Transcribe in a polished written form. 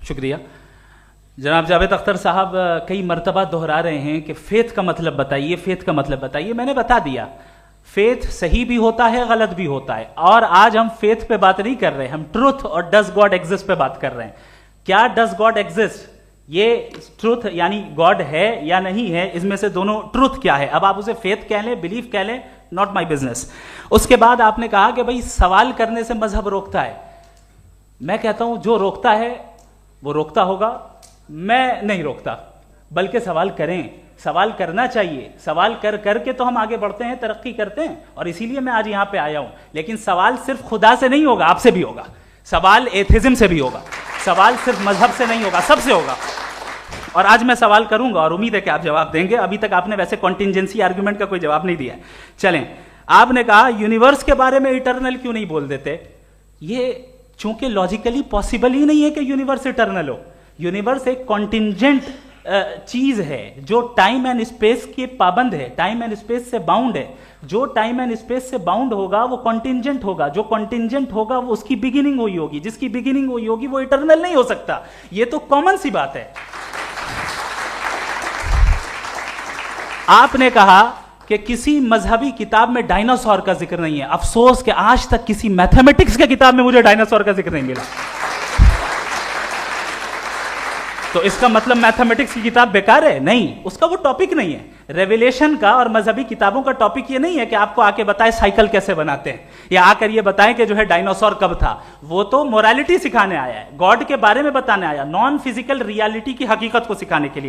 شکریہ. جناب جاوید اختر صاحب کئی مرتبہ دہرا رہے ہیں کہ فیتھ کا مطلب بتائیے، فیتھ کا مطلب بتائیے. میں نے بتا دیا، فیتھ صحیح بھی ہوتا ہے، غلط بھی ہوتا ہے. اور آج ہم فیتھ پہ بات نہیں کر رہے، ہم ٹروتھ اور ڈز گاڈ ایگزسٹ پہ بات کر رہے ہیں. کیا ڈز گاڈ ایگزسٹ، یہ ٹروتھ یعنی گاڈ ہے یا نہیں ہے، اس میں سے دونوں ٹروتھ کیا ہے. اب آپ اسے فیتھ کہہ لیں، بلیف کہہ لیں، ناٹ مائی بزنس. اس کے بعد آپ نے کہا کہ بھائی سوال کرنے سے مذہب روکتا ہے. میں کہتا ہوں جو روکتا ہے وہ روکتا ہوگا، میں نہیں روکتا، بلکہ سوال کریں، سوال کرنا چاہیے. سوال کر کر کے تو ہم آگے بڑھتے ہیں، ترقی کرتے ہیں، اور اسی لیے میں آج یہاں پہ آیا ہوں. لیکن سوال صرف خدا سے نہیں ہوگا، آپ سے بھی ہوگا. سوال ایتھزم سے بھی ہوگا. سوال صرف مذہب سے نہیں ہوگا، سب سے ہوگا. اور آج میں سوال کروں گا اور امید ہے کہ آپ جواب دیں گے. ابھی تک آپ نے ویسے کنٹینجنسی آرگومنٹ کا کوئی جواب نہیں دیا. چلیں، آپ نے کہا یونیورس کے بارے میں اٹرنل کیوں نہیں بول دیتے. یہ چونکہ لاجیکلی پاسبل ہی نہیں ہے کہ یونیورس اٹرنل ہو. یونیورس ایک کنٹینجنٹ چیز ہے جو ٹائم اینڈ اسپیس کے پابند ہے، ٹائم اینڈ اسپیس سے باؤنڈ ہے. جو ٹائم اینڈ اسپیس سے باؤنڈ ہوگا وہ کنٹینجنٹ ہوگا. جو کنٹینجنٹ ہوگا وہ اس کی بگننگ ہوئی ہوگی. جس کی بگننگ ہوئی ہوگی وہ اٹرنل نہیں ہو سکتا. یہ تو کامن سی بات ہے. آپ نے کہا کہ کسی مذہبی کتاب میں ڈائناسور کا ذکر نہیں ہے. افسوس کہ آج تک کسی میتھمیٹکس کے کتاب میں مجھے ڈائناسور کا ذکر نہیں ملا. تو اس کا مطلب میتھمیٹکس کی کتاب بیکار ہے؟ نہیں، اس کا وہ ٹاپک نہیں ہے. ریویلیشن کا اور مذہبی کتابوں کا ٹاپک یہ نہیں ہے کہ آپ کو آ کے بتائے سائیکل کیسے بناتے ہیں، یا آ کر یہ بتائیں کہ جو ہے ڈائناسور کب تھا. وہ تو مورالٹی سکھانے آیا ہے، گاڈ کے بارے میں بتانے آیا، نان فزیکل ریالٹی کی حقیقت کو سکھانے کے لیے.